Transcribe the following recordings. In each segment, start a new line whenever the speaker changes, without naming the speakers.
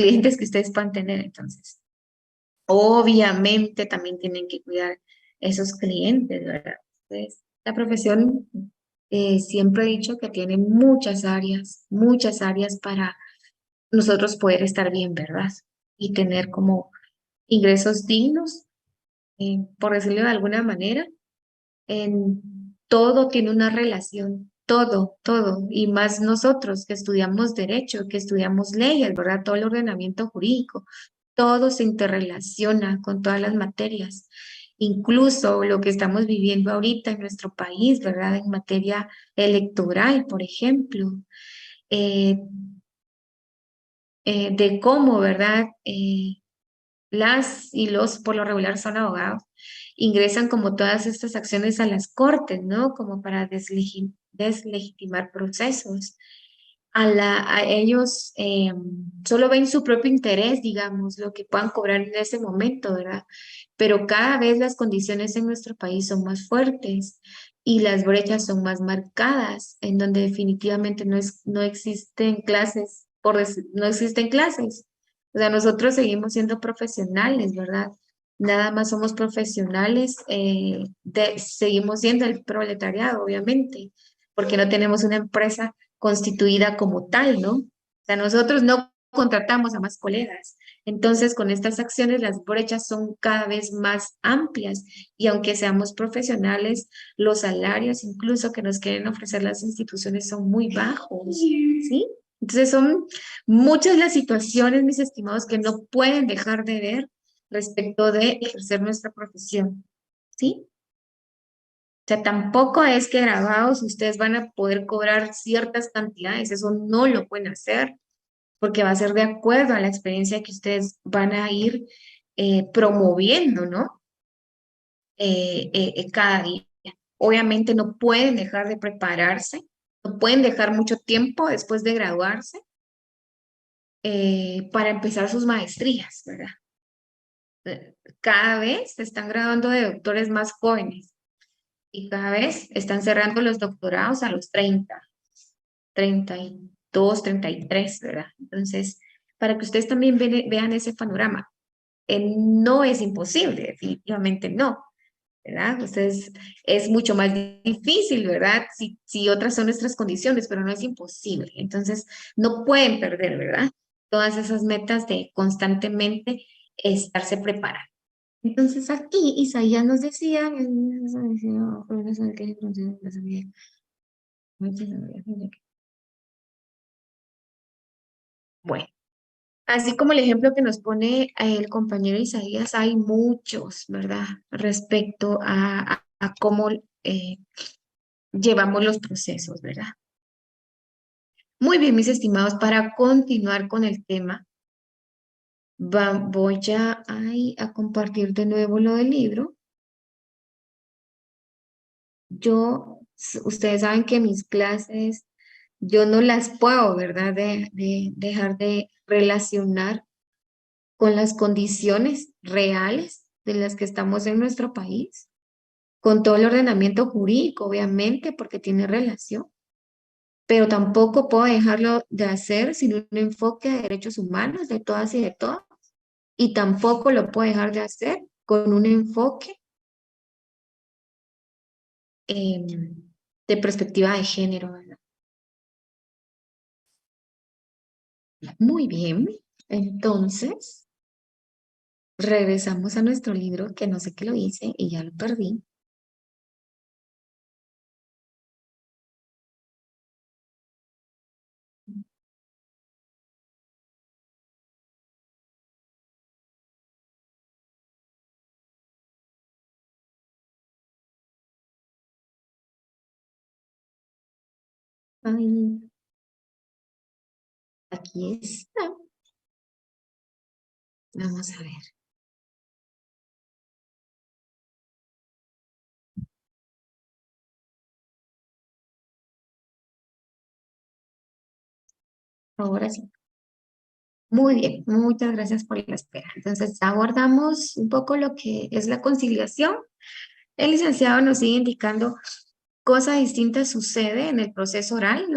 clientes que ustedes puedan tener. Entonces, obviamente también tienen que cuidar esos clientes, ¿verdad? Entonces, la profesión, siempre he dicho que tiene muchas áreas para nosotros poder estar bien, ¿verdad? Y tener como ingresos dignos, por decirlo de alguna manera. En todo tiene una relación, todo, y más nosotros que estudiamos derecho, que estudiamos leyes, ¿verdad? Todo el ordenamiento jurídico, todo se interrelaciona con todas las materias, incluso lo que estamos viviendo ahorita en nuestro país, ¿verdad? En materia electoral, por ejemplo, eh, de cómo, ¿verdad? Las y los, por lo regular, son abogados, ingresan como todas estas acciones a las cortes, ¿no? Como para deslegitimar procesos. A ellos solo ven su propio interés, digamos, lo que puedan cobrar en ese momento, ¿verdad? Pero cada vez las condiciones en nuestro país son más fuertes y las brechas son más marcadas, en donde definitivamente no existen clases, no existen clases. O sea, nosotros seguimos siendo profesionales, ¿verdad? Nada más somos profesionales, seguimos siendo el proletariado, obviamente, porque no tenemos una empresa constituida como tal, ¿no? O sea, nosotros no contratamos a más colegas. Entonces, con estas acciones, las brechas son cada vez más amplias y aunque seamos profesionales, los salarios incluso que nos quieren ofrecer las instituciones son muy bajos, ¿sí? Entonces, son muchas las situaciones, mis estimados, que no pueden dejar de ver respecto de ejercer nuestra profesión, ¿sí? O sea, tampoco es que grabados ustedes van a poder cobrar ciertas cantidades, eso no lo pueden hacer, porque va a ser de acuerdo a la experiencia que ustedes van a ir promoviendo, ¿no? Cada día. Obviamente no pueden dejar de prepararse, no pueden dejar mucho tiempo después de graduarse para empezar sus maestrías, ¿verdad? Cada vez se están graduando de doctores más jóvenes y cada vez están cerrando los doctorados a los 32, 33, ¿verdad? Entonces, para que ustedes también vean ese panorama, no es imposible, definitivamente no, ¿verdad? Ustedes es mucho más difícil, ¿verdad? Si otras son nuestras condiciones, pero no es imposible. Entonces, no pueden perder, ¿verdad? Todas esas metas de constantemente estarse preparando. Entonces aquí Isaías nos decía, bueno, así como el ejemplo que nos pone el compañero Isaías, hay muchos, ¿verdad? Respecto a cómo llevamos los procesos, ¿verdad? Muy bien, mis estimados, para continuar con el tema, voy ya ahí a compartir de nuevo lo del libro. Ustedes saben que mis clases, yo no las puedo, ¿verdad? De dejar de relacionar con las condiciones reales de las que estamos en nuestro país, con todo el ordenamiento jurídico, obviamente, porque tiene relación, pero tampoco puedo dejarlo de hacer sin un enfoque de derechos humanos de todas y de todos, y tampoco lo puedo dejar de hacer con un enfoque de perspectiva de género, ¿verdad? Muy bien, entonces regresamos a nuestro libro, que no sé qué lo hice y ya lo perdí. Ay, aquí está. Vamos a ver. Ahora sí. Muy bien, muchas gracias por la espera. Entonces, abordamos un poco lo que es la conciliación. El licenciado nos sigue indicando Cosa distinta sucede en el proceso oral.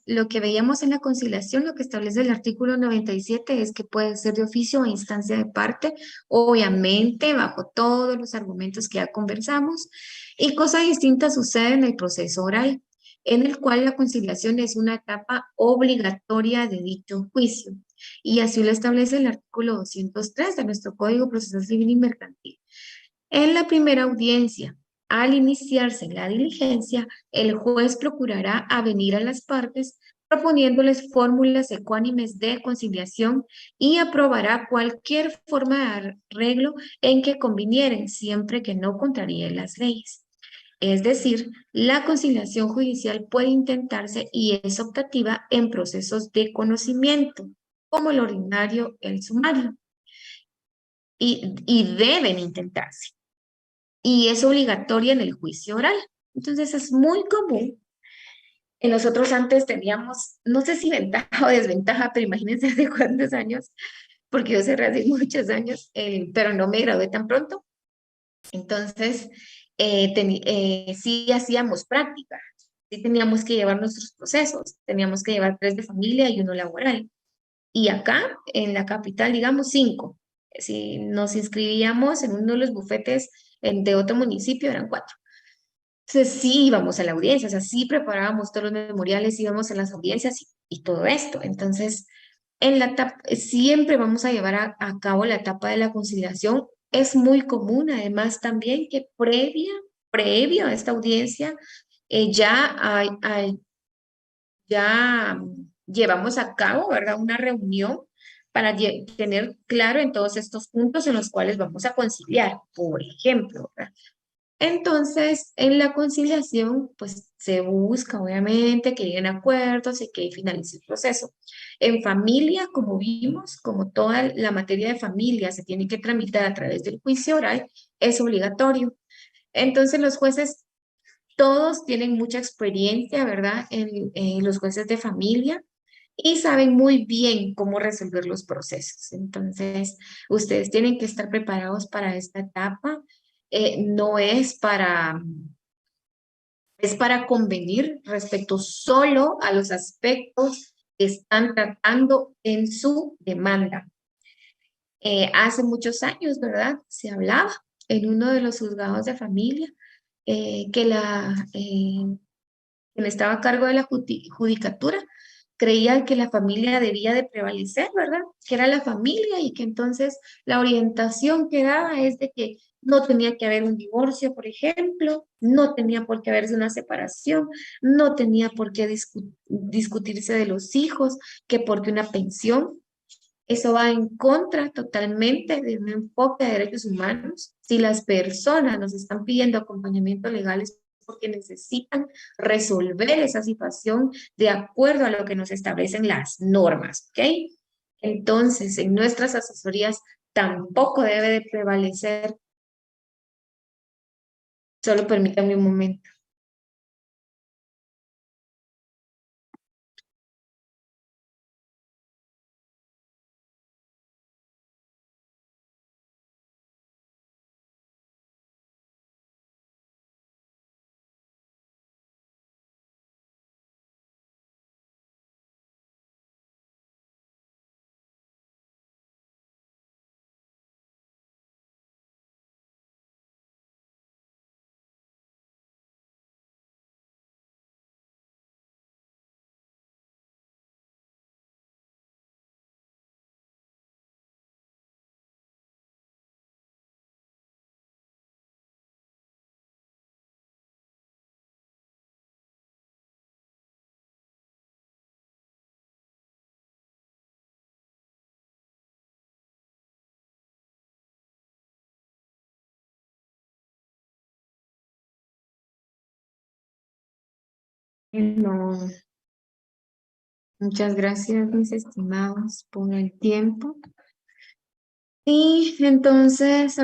Lo que veíamos en la conciliación, lo que establece el artículo 97 es que puede ser de oficio o a instancia de parte, obviamente bajo todos los argumentos que ya conversamos. Y cosa distinta sucede en el proceso oral, en el cual la conciliación es una etapa obligatoria de dicho juicio. Y así lo establece el artículo 203 de nuestro Código Procesal Civil y Mercantil. En la primera audiencia, al iniciarse la diligencia, el juez procurará avenir a las partes proponiéndoles fórmulas ecuánimes de conciliación y aprobará cualquier forma de arreglo en que convinieren, siempre que no contraríe las leyes. Es decir, la conciliación judicial puede intentarse y es optativa en procesos de conocimiento, como el ordinario, el sumario, y deben intentarse y es obligatoria en el juicio oral. Entonces es muy común. Nosotros antes teníamos, no sé si ventaja o desventaja, pero imagínense hace cuántos años, porque yo cerré hace muchos años, pero no me gradué tan pronto. Entonces, sí hacíamos práctica, sí teníamos que llevar nuestros procesos, teníamos que llevar 3 de familia y 1 laboral. Y acá, en la capital, digamos 5. Si nos inscribíamos en uno de los bufetes de otro municipio, eran 4. Entonces sí íbamos a la audiencia, o sea, sí preparábamos todos los memoriales, íbamos a las audiencias y todo esto. Entonces, siempre vamos a llevar a cabo la etapa de la conciliación. Es muy común, además, también que previo a esta audiencia, ya llevamos a cabo, ¿verdad? Una reunión para tener claro en todos estos puntos en los cuales vamos a conciliar, por ejemplo, ¿verdad? Entonces, en la conciliación, pues se busca obviamente que lleguen a acuerdos y que finalice el proceso. En familia, como vimos, como toda la materia de familia se tiene que tramitar a través del juicio oral, es obligatorio. Entonces, los jueces, todos tienen mucha experiencia, ¿verdad? En los jueces de familia y saben muy bien cómo resolver los procesos. Entonces, ustedes tienen que estar preparados para esta etapa. No es para convenir respecto solo a los aspectos que están tratando en su demanda. Hace muchos años, ¿verdad? Se hablaba en uno de los juzgados de familia que quien estaba a cargo de la judicatura creía que la familia debía de prevalecer, ¿verdad? Que era la familia y que entonces la orientación que daba es de que no tenía que haber un divorcio, por ejemplo, no tenía por qué haberse una separación, no tenía por qué discutirse de los hijos, que porque una pensión. Eso va en contra totalmente de un enfoque de derechos humanos. Si las personas nos están pidiendo acompañamiento legal es porque necesitan resolver esa situación de acuerdo a lo que nos establecen las normas, ¿ok? Entonces, en nuestras asesorías tampoco debe de prevalecer. Solo permítanme un momento. No, muchas gracias, mis estimados, por el tiempo. Y entonces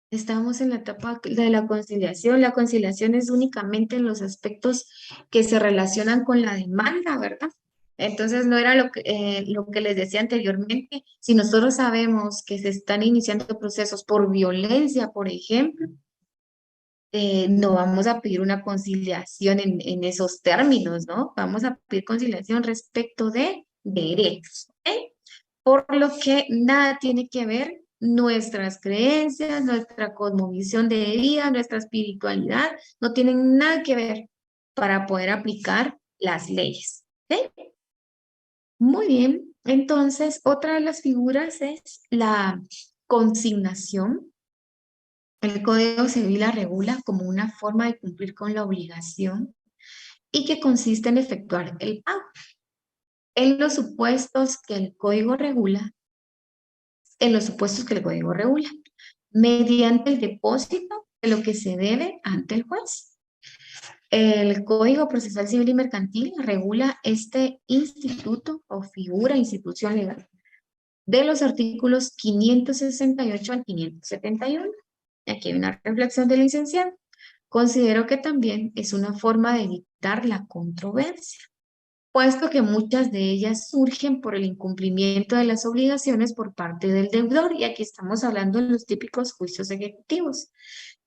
estamos en la etapa de la conciliación. La conciliación es únicamente en los aspectos que se relacionan con la demanda, ¿verdad? Entonces no era lo que les decía anteriormente. Si nosotros sabemos que se están iniciando procesos por violencia, por ejemplo, no vamos a pedir una conciliación en esos términos, ¿no? Vamos a pedir conciliación respecto de derechos, ¿ok? Por lo que nada tiene que ver nuestras creencias, nuestra cosmovisión de vida, nuestra espiritualidad, no tienen nada que ver para poder aplicar las leyes, ¿ok? Muy bien, entonces otra de las figuras es la consignación. El Código Civil la regula como una forma de cumplir con la obligación y que consiste en efectuar el pago. En los supuestos que el Código regula, en los supuestos que el Código regula, mediante el depósito de lo que se debe ante el juez. El Código Procesal Civil y Mercantil regula este instituto o figura, institución legal, de los artículos 568 al 571. Aquí hay una reflexión del licenciado. Considero que también es una forma de evitar la controversia, puesto que muchas de ellas surgen por el incumplimiento de las obligaciones por parte del deudor, y aquí estamos hablando de los típicos juicios ejecutivos,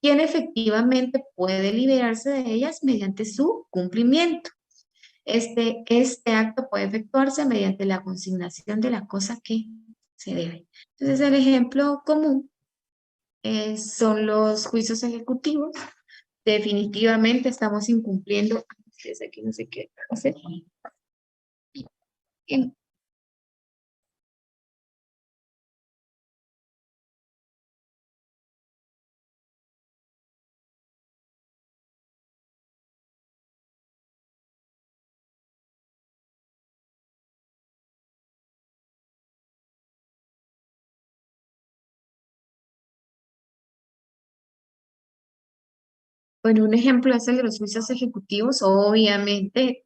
quien efectivamente puede liberarse de ellas mediante su cumplimiento. Este acto puede efectuarse mediante la consignación de la cosa que se debe. Entonces, el ejemplo común son los juicios ejecutivos. Definitivamente estamos incumpliendo. Desde aquí no sé qué hacer. Bien. Bueno, un ejemplo es el de los juicios ejecutivos. Obviamente,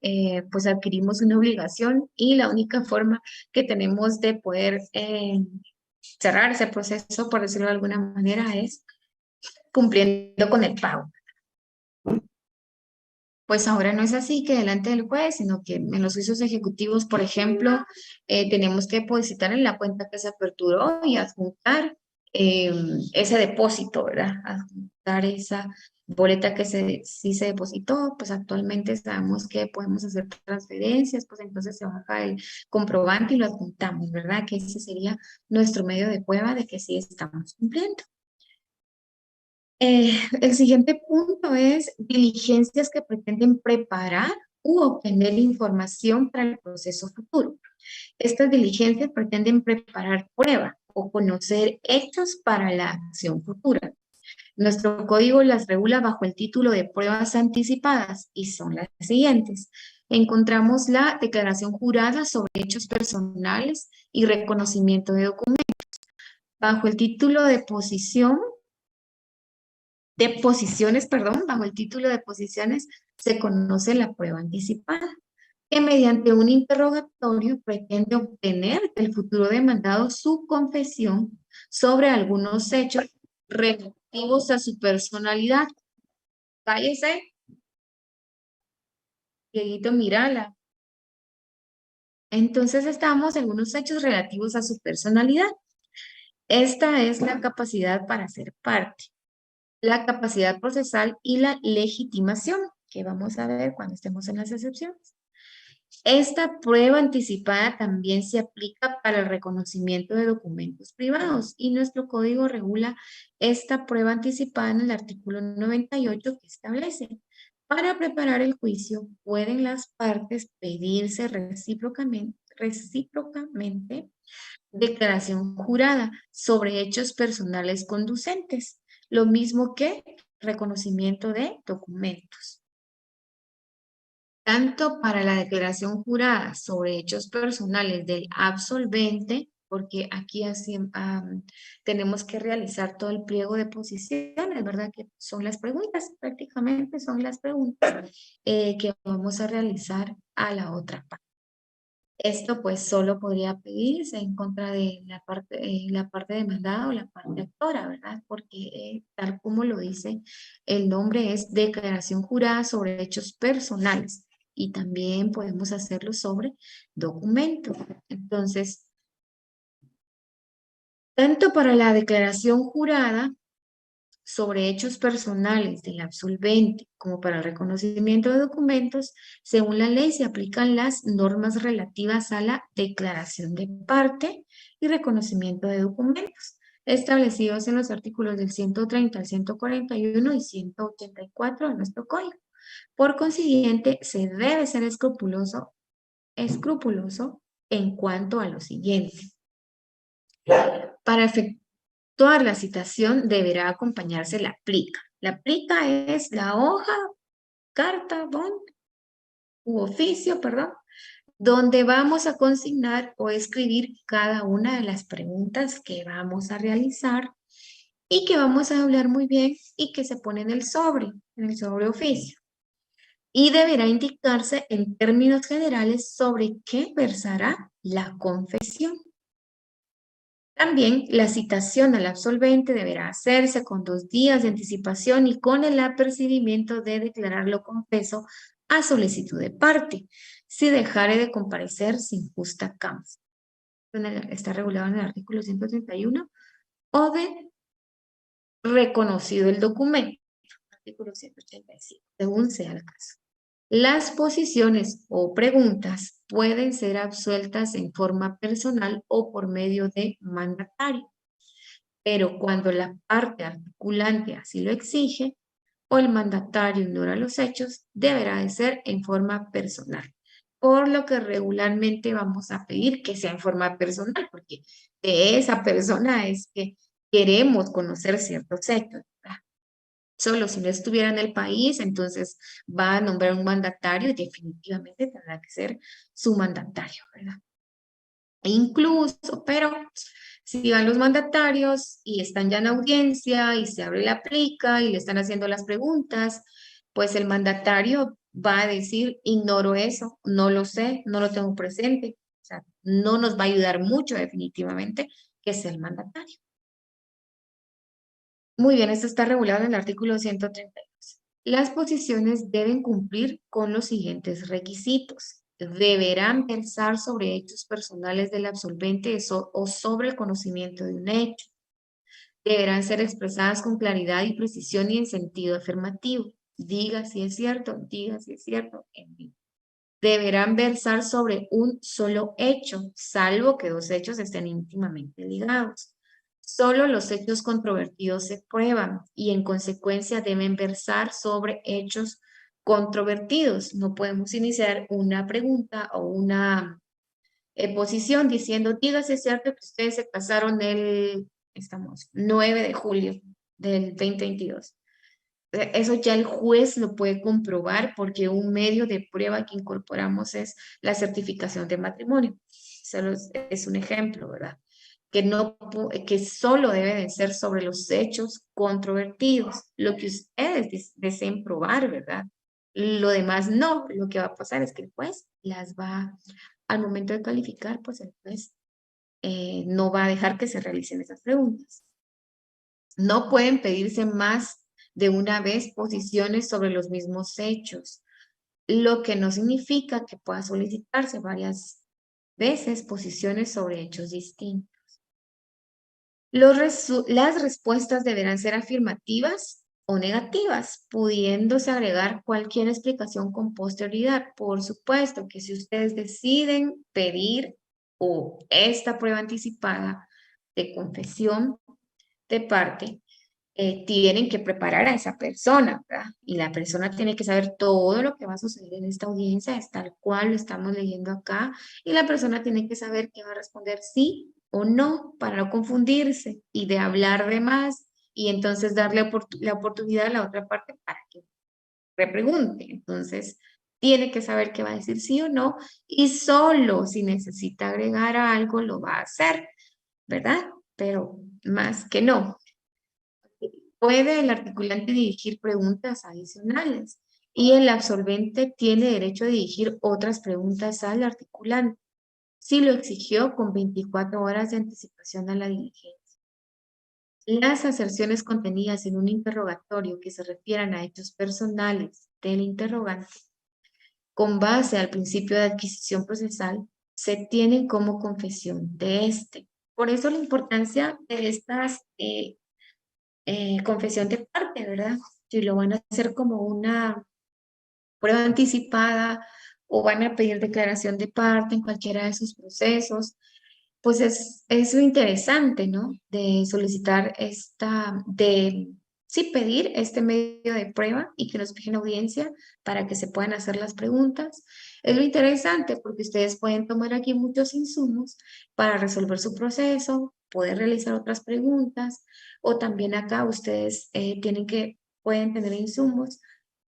pues adquirimos una obligación y la única forma que tenemos de poder cerrar ese proceso, por decirlo de alguna manera, es cumpliendo con el pago. Pues ahora no es así que delante del juez, sino que en los juicios ejecutivos, por ejemplo, tenemos que depositar en la cuenta que se aperturó y adjuntar eh, ese depósito, ¿verdad? Adjuntar esa boleta que sí se depositó, pues actualmente sabemos que podemos hacer transferencias, pues entonces se baja el comprobante y lo adjuntamos, ¿verdad? Que ese sería nuestro medio de prueba de que sí estamos cumpliendo. El siguiente punto es diligencias que pretenden preparar u obtener información para el proceso futuro. Estas diligencias pretenden preparar prueba o conocer hechos para la acción futura. Nuestro código las regula bajo el título de pruebas anticipadas y son las siguientes. Encontramos la declaración jurada sobre hechos personales y reconocimiento de documentos. Bajo el título de posiciones, perdón, bajo el título de posiciones se conoce la prueba anticipada, que mediante un interrogatorio pretende obtener del futuro demandado su confesión sobre algunos hechos relativos a su personalidad. Cállese, Dieguito, mírala. Entonces estamos en unos hechos relativos a su personalidad. Esta es la capacidad para ser parte, la capacidad procesal y la legitimación, que vamos a ver cuando estemos en las excepciones. Esta prueba anticipada también se aplica para el reconocimiento de documentos privados y nuestro código regula esta prueba anticipada en el artículo 98 que establece. Para preparar el juicio, pueden las partes pedirse recíprocamente declaración jurada sobre hechos personales conducentes, lo mismo que reconocimiento de documentos. Tanto para la declaración jurada sobre hechos personales del absolvente, porque aquí tenemos que realizar todo el pliego de posiciones, ¿verdad? Que son las preguntas, prácticamente son las preguntas que vamos a realizar a la otra parte. Esto pues solo podría pedirse en contra de la parte demandada o la parte actora, ¿verdad? Porque tal como lo dice el nombre es declaración jurada sobre hechos personales y también podemos hacerlo sobre documentos. Entonces, tanto para la declaración jurada sobre hechos personales del absolvente como para el reconocimiento de documentos, según la ley se aplican las normas relativas a la declaración de parte y reconocimiento de documentos, establecidos en los artículos del 130 al 141 y 184 de nuestro código. Por consiguiente, se debe ser escrupuloso en cuanto a lo siguiente. Para efectuar la citación deberá acompañarse la plica. La plica es la hoja, carta, bond u oficio, perdón, donde vamos a consignar o escribir cada una de las preguntas que vamos a realizar y que vamos a hablar muy bien y que se pone en el sobre oficio. Y deberá indicarse en términos generales sobre qué versará la confesión. También la citación al absolvente deberá hacerse con 2 días de anticipación y con el apercibimiento de declararlo confeso a solicitud de parte, si dejare de comparecer sin justa causa. Está regulado en el artículo 131 o de reconocido el documento, artículo 185, según sea el caso. Las posiciones o preguntas pueden ser absueltas en forma personal o por medio de mandatario, pero cuando la parte articulante así lo exige o el mandatario ignora los hechos, deberá de ser en forma personal. Por lo que regularmente vamos a pedir que sea en forma personal, porque de esa persona es que queremos conocer ciertos hechos, ¿verdad? Solo si no estuviera en el país, entonces va a nombrar un mandatario y definitivamente tendrá que ser su mandatario, ¿verdad? E incluso, pero si van los mandatarios y están ya en audiencia y se abre la plica y le están haciendo las preguntas, pues el mandatario va a decir, ignoro eso, no lo sé, no lo tengo presente. O sea, no nos va a ayudar mucho definitivamente que sea el mandatario. Muy bien, esto está regulado en el artículo 132. Las posiciones deben cumplir con los siguientes requisitos. Deberán versar sobre hechos personales del absolvente o sobre el conocimiento de un hecho. Deberán ser expresadas con claridad y precisión y en sentido afirmativo. Diga si es cierto, diga si es cierto. Deberán versar sobre un solo hecho, salvo que 2 hechos estén íntimamente ligados. Solo los hechos controvertidos se prueban y en consecuencia deben versar sobre hechos controvertidos. No podemos iniciar una pregunta o una posición diciendo, diga si es cierto que ustedes se casaron el, 9 de julio del 2022. Eso ya el juez lo puede comprobar porque un medio de prueba que incorporamos es la certificación de matrimonio. Solo es un ejemplo, ¿verdad? Que, no, que solo debe de ser sobre los hechos controvertidos, lo que ustedes deseen probar, ¿verdad? Lo demás no, lo que va a pasar es que el juez las va, al momento de calificar, pues el juez no va a dejar que se realicen esas preguntas. No pueden pedirse más de una vez posiciones sobre los mismos hechos, lo que no significa que pueda solicitarse varias veces posiciones sobre hechos distintos. Las respuestas deberán ser afirmativas o negativas, pudiéndose agregar cualquier explicación con posterioridad. Por supuesto que si ustedes deciden pedir o esta prueba anticipada de confesión de parte, tienen que preparar a esa persona, ¿verdad? Y la persona tiene que saber todo lo que va a suceder en esta audiencia, es tal cual lo estamos leyendo acá, y la persona tiene que saber que va a responder sí o no para no confundirse y de hablar de más y entonces darle la oportunidad a la otra parte para que repregunte. Entonces, tiene que saber que va a decir sí o no y solo si necesita agregar algo lo va a hacer, ¿verdad? Pero más que no. Puede el articulante dirigir preguntas adicionales y el absolvente tiene derecho a dirigir otras preguntas al articulante si lo exigió con 24 horas de anticipación a la diligencia. Las aserciones contenidas en un interrogatorio que se refieran a hechos personales del interrogante con base al principio de adquisición procesal se tienen como confesión de este. Por eso la importancia de estas confesión de parte, ¿verdad? Si lo van a hacer como una prueba anticipada o van a pedir declaración de parte en cualquiera de sus procesos, pues es lo interesante, ¿no? De solicitar sí, pedir este medio de prueba y que nos fijen audiencia para que se puedan hacer las preguntas. Es lo interesante porque ustedes pueden tomar aquí muchos insumos para resolver su proceso, poder realizar otras preguntas, o también acá ustedes pueden tener insumos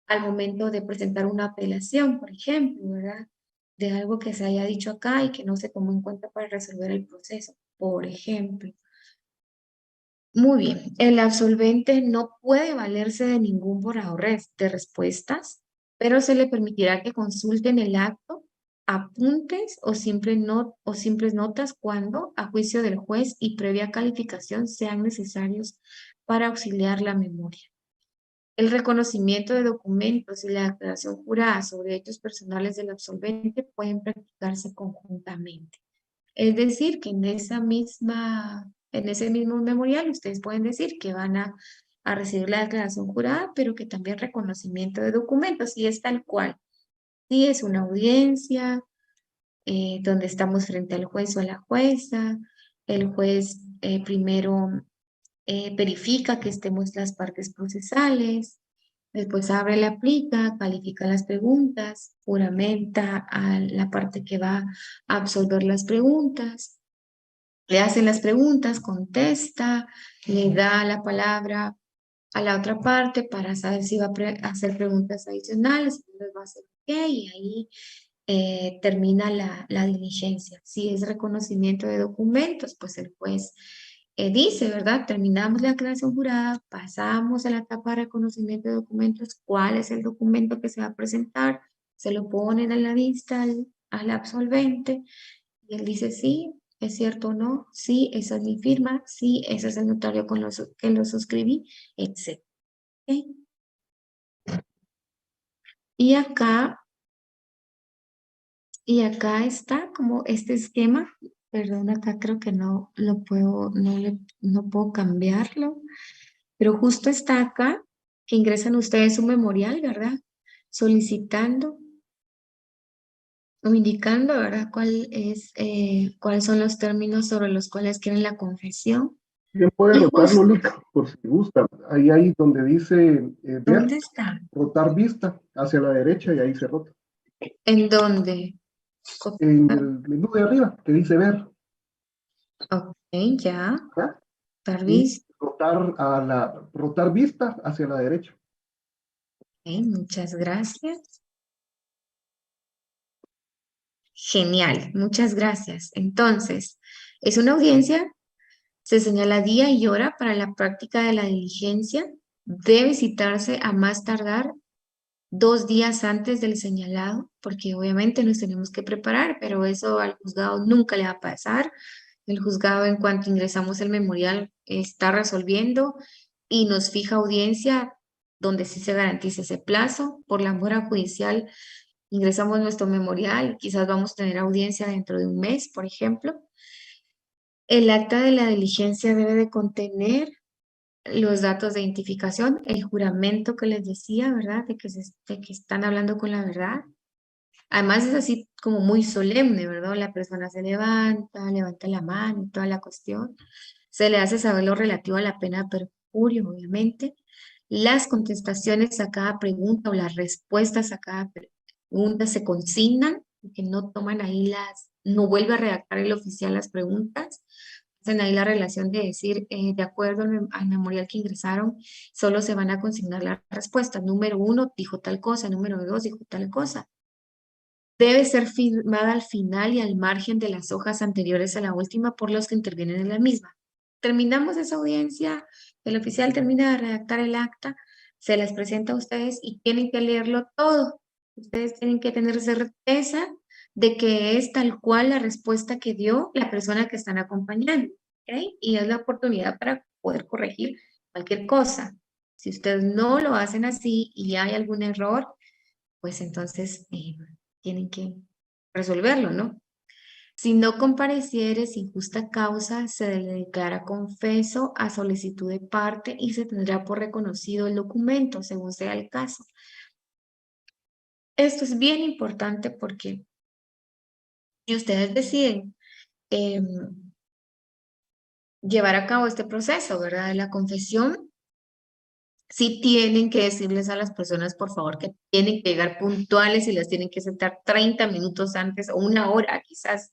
al momento de presentar una apelación, por ejemplo, ¿verdad? De algo que se haya dicho acá y que no se tomó en cuenta para resolver el proceso, por ejemplo. Muy bien, el absolvente no puede valerse de ningún borrador de respuestas, pero se le permitirá que consulten el acto, apuntes o simples notas cuando, a juicio del juez y previa calificación, sean necesarios para auxiliar la memoria. El reconocimiento de documentos y la declaración jurada sobre hechos personales del absolvente pueden practicarse conjuntamente. Es decir, que en ese mismo memorial ustedes pueden decir que van a recibir la declaración jurada, pero que también reconocimiento de documentos, y es tal cual. Si es una audiencia donde estamos frente al juez o a la jueza, el juez primero verifica que estemos las partes procesales, después abre la plica, califica las preguntas, juramenta a la parte que va a absolver las preguntas, le hacen las preguntas, contesta, le da la palabra a la otra parte para saber si va a hacer preguntas adicionales, si no les va a hacer qué, y ahí termina la diligencia. Si es reconocimiento de documentos, pues el juez dice, ¿verdad? Terminamos la declaración jurada, pasamos a la etapa de reconocimiento de documentos, cuál es el documento que se va a presentar, se lo ponen a la vista al absolvente y él dice sí. ¿Es cierto o no? Sí, esa es mi firma. Sí, ese es el notario con que lo suscribí, etc. ¿Ok? Y acá Y acá está como este esquema, perdón, acá creo que no lo puedo, no puedo cambiarlo, pero justo está acá que ingresan ustedes un memorial, ¿verdad? Solicitando o indicando, ¿verdad? Cuáles son los términos sobre los cuales quieren la confesión.
Bien, puede
Y
rotarlo,
justo,
Lick, por si gusta. Ahí donde dice ver,
¿dónde está?
rotar vista hacia la derecha y ahí se rota.
¿En dónde?
En
Copiar.
el menú de arriba que dice ver,
Ok, ya.
¿verdad? Y
Tarvis.
rotar vista hacia la derecha.
Ok, muchas gracias. Genial, muchas gracias. Entonces, es una audiencia, se señala día y hora para la práctica de la diligencia. Debe citarse a más tardar 2 días antes del señalado, porque obviamente nos tenemos que preparar, pero eso al juzgado nunca le va a pasar. El juzgado, en cuanto ingresamos el memorial, está resolviendo y nos fija audiencia donde sí se garantiza ese plazo. Por la mora judicial, ingresamos nuestro memorial, quizás vamos a tener audiencia dentro de un mes, por ejemplo. El acta de la diligencia debe de contener los datos de identificación, el juramento que les decía, ¿verdad? De que están hablando con la verdad. Además es así como muy solemne, ¿verdad? La persona se levanta la mano y toda la cuestión. Se le hace saber lo relativo a la pena de perjurio, obviamente. Las contestaciones a cada pregunta o las respuestas a cada pregunta se consignan, que no toman ahí no vuelve a redactar el oficial las preguntas. Hacen ahí la relación de decir, de acuerdo al memorial que ingresaron, solo se van a consignar las respuestas. Número 1 dijo tal cosa, número 2 dijo tal cosa. Debe ser firmada al final y al margen de las hojas anteriores a la última por los que intervienen en la misma. Terminamos esa audiencia, el oficial termina de redactar el acta, se las presenta a ustedes y tienen que leerlo todo. Ustedes tienen que tener certeza de que es tal cual la respuesta que dio la persona que están acompañando, ¿ok? Y es la oportunidad para poder corregir cualquier cosa. Si ustedes no lo hacen así y hay algún error, pues entonces tienen que resolverlo, ¿no? Si no compareciere sin justa causa, se le declara confeso a solicitud de parte y se tendrá por reconocido el documento, según sea el caso. Esto es bien importante porque si ustedes deciden em, llevar a cabo este proceso, ¿verdad? De la confesión, sí tienen que decirles a las personas, por favor, que tienen que llegar puntuales y las tienen que sentar 30 minutos antes o una hora quizás.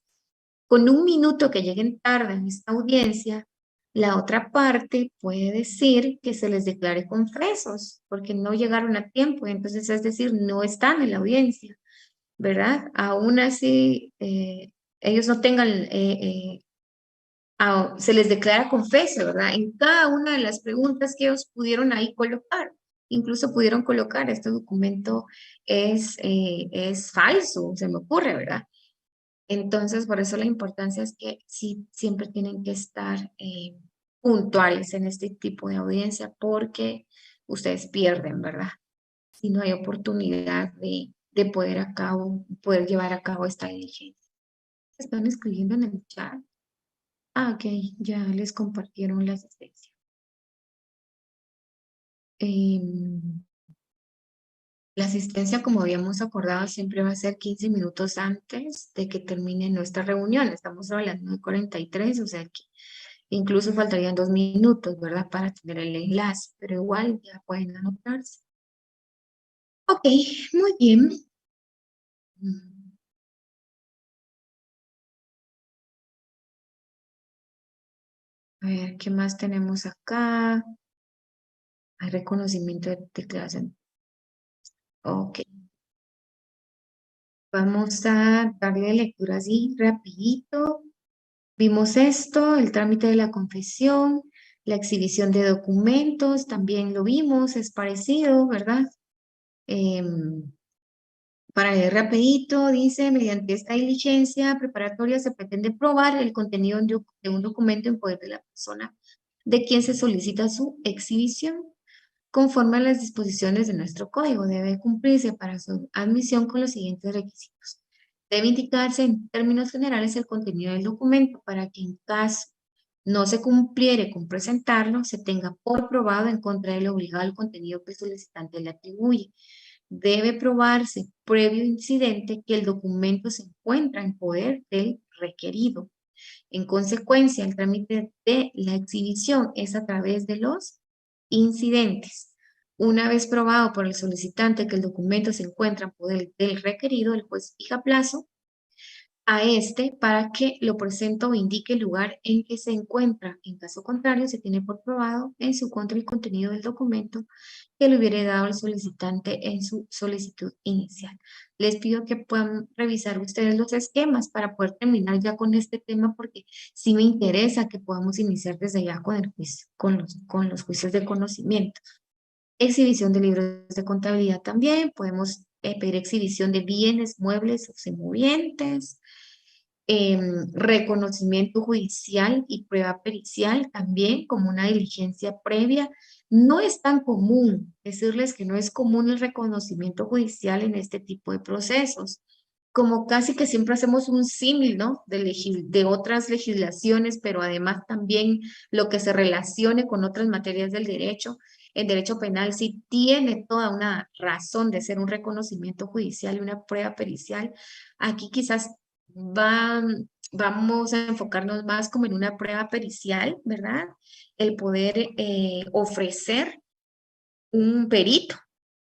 Con un minuto que lleguen tarde en esta audiencia, la otra parte puede decir que se les declare confesos porque no llegaron a tiempo, entonces es decir, no están en la audiencia, ¿verdad? Aún así, ellos no tengan, se les declara confeso, ¿verdad? En cada una de las preguntas que ellos pudieron ahí colocar. Incluso pudieron colocar, este documento es falso, se me ocurre, ¿verdad? Entonces, por eso la importancia es que sí, siempre tienen que estar puntuales en este tipo de audiencia porque ustedes pierden, ¿verdad? Si no hay oportunidad de poder llevar a cabo esta diligencia. Están escribiendo en el chat. Ah, ok, ya les compartieron la asistencia. La asistencia, como habíamos acordado, siempre va a ser 15 minutos antes de que termine nuestra reunión. Estamos hablando de 43, o sea que incluso faltarían 2 minutos, ¿verdad? Para tener el enlace, pero igual ya pueden anotarse. Ok, muy bien. Mm, A ver, ¿qué más tenemos acá? Hay reconocimiento de declaración. Ok, vamos a darle lectura así rapidito. Vimos esto, el trámite de la confesión, la exhibición de documentos, también lo vimos, es parecido, ¿verdad? Em, para leer rapidito, dice, mediante esta diligencia preparatoria se pretende probar el contenido de un documento en poder de la persona de quien se solicita su exhibición. Conforme a las disposiciones de nuestro código, debe cumplirse para su admisión con los siguientes requisitos. Debe indicarse en términos generales el contenido del documento para que en caso no se cumpliere con presentarlo, se tenga por probado en contra del obligado el contenido que el solicitante le atribuye. Debe probarse previo incidente que el documento se encuentra en poder del requerido. En consecuencia, el trámite de la exhibición es a través de los incidentes. Una vez probado por el solicitante que el documento se encuentra en poder del requerido, el juez fija plazo a este para que lo presente o indique el lugar en que se encuentra. En caso contrario, se tiene por probado en su contra el contenido del documento que le hubiera dado el solicitante en su solicitud inicial. Les pido que puedan revisar ustedes los esquemas para poder terminar ya con este tema porque sí me interesa que podamos iniciar desde ya con el juicio, con los juicios de conocimiento. Exhibición de libros de contabilidad también, podemos pedir exhibición de bienes, muebles o semovientes, reconocimiento judicial y prueba pericial también como una diligencia previa. No es tan común decirles que no es común el reconocimiento judicial en este tipo de procesos. Como casi que siempre hacemos un símil, ¿no? De otras legislaciones, pero además también lo que se relacione con otras materias del derecho. El derecho penal sí tiene toda una razón de ser un reconocimiento judicial y una prueba pericial. Aquí quizás va, vamos a enfocarnos más como en una prueba pericial, ¿verdad? El poder ofrecer un perito,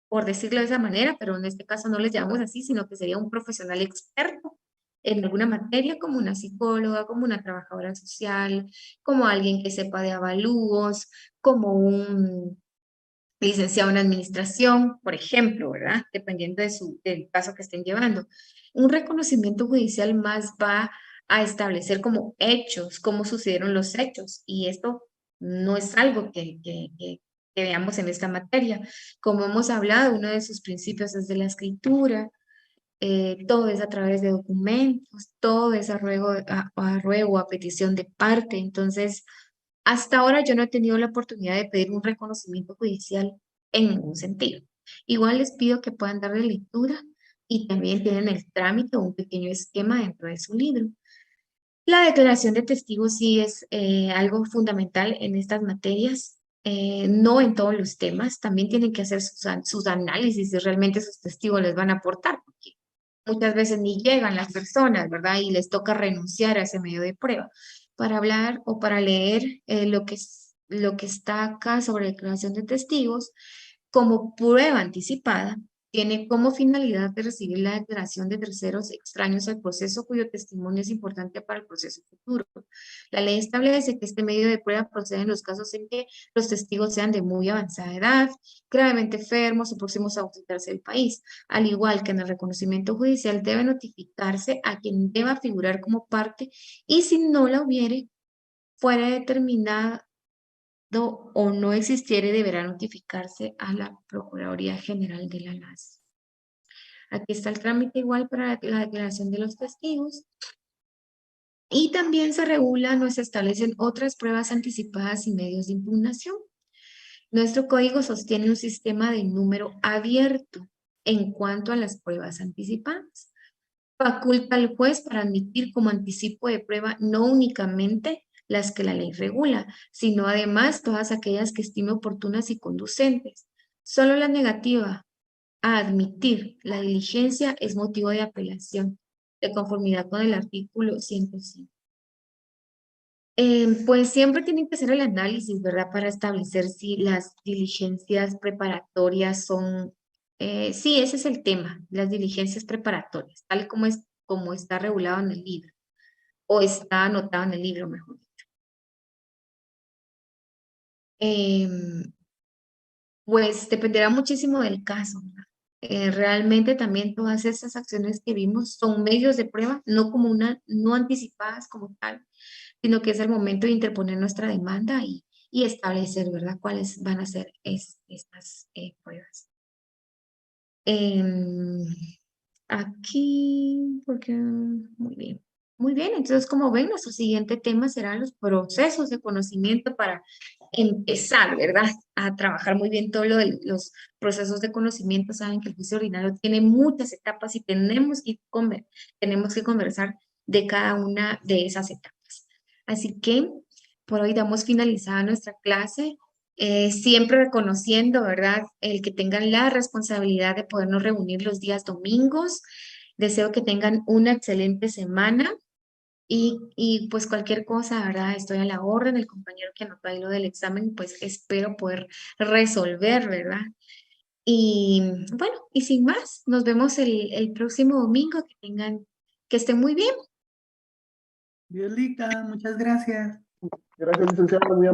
por decirlo de esa manera, pero en este caso no les llamamos así, sino que sería un profesional experto en alguna materia, como una psicóloga, como una trabajadora social, como alguien que sepa de avalúos, como un licenciado en administración, por ejemplo, ¿verdad? Dependiendo del caso que estén llevando. Un reconocimiento judicial más va a establecer como hechos, cómo sucedieron los hechos, y esto no es algo que veamos en esta materia. Como hemos hablado, uno de sus principios es de la escritura, todo es a través de documentos, todo es a ruego, a petición de parte, entonces hasta ahora yo no he tenido la oportunidad de pedir un reconocimiento judicial en ningún sentido. Igual les pido que puedan darle lectura y también tienen el trámite o un pequeño esquema dentro de su libro. La declaración de testigos sí es algo fundamental en estas materias, no en todos los temas, también tienen que hacer sus análisis si realmente esos testigos les van a aportar, porque muchas veces ni llegan las personas, ¿verdad? Y les toca renunciar a ese medio de prueba para hablar o para leer lo que está acá sobre declaración de testigos como prueba anticipada. Tiene como finalidad de recibir la declaración de terceros extraños al proceso cuyo testimonio es importante para el proceso futuro. La ley establece que este medio de prueba procede en los casos en que los testigos sean de muy avanzada edad, gravemente enfermos o próximos a ausentarse del país. Al igual que en el reconocimiento judicial, debe notificarse a quien deba figurar como parte y si no la hubiere, fuera determinada o no existiere, deberá notificarse a la Procuraduría General de la Nación. Aquí está el trámite igual para la declaración de los testigos. Y también se regulan o se establecen otras pruebas anticipadas y medios de impugnación. Nuestro código sostiene un sistema de número abierto en cuanto a las pruebas anticipadas. Faculta al juez para admitir como anticipo de prueba no únicamente las que la ley regula, sino además todas aquellas que estime oportunas y conducentes. Solo la negativa a admitir la diligencia es motivo de apelación, de conformidad con el artículo 105. Pues siempre tienen que hacer el análisis, ¿verdad? Para establecer si las diligencias preparatorias son, sí, ese es el tema, las diligencias preparatorias, tal como está regulado en el libro, o está anotado en el libro, mejor. Em, Pues dependerá muchísimo del caso, ¿verdad? Realmente también todas estas acciones que vimos son medios de prueba, no anticipadas como tal, sino que es el momento de interponer nuestra demanda y establecer, ¿verdad?, cuáles van a ser estas pruebas. Em, Aquí, porque, muy bien. Muy bien, entonces como ven, nuestro siguiente tema serán los procesos de conocimiento para empezar, ¿verdad? A trabajar muy bien todo lo de los procesos de conocimiento. Saben que el juicio ordinario tiene muchas etapas y tenemos que conversar de cada una de esas etapas. Así que por hoy damos finalizada nuestra clase, siempre reconociendo, ¿verdad?, el que tengan la responsabilidad de podernos reunir los días domingos. Deseo que tengan una excelente semana y pues cualquier cosa, ¿verdad? Estoy a la orden. El compañero que anotó ahí lo del examen, pues espero poder resolver, ¿verdad? Y bueno, y sin más, nos vemos el próximo domingo. Que estén muy bien.
Violita, muchas gracias.
Gracias, licenciado. Muy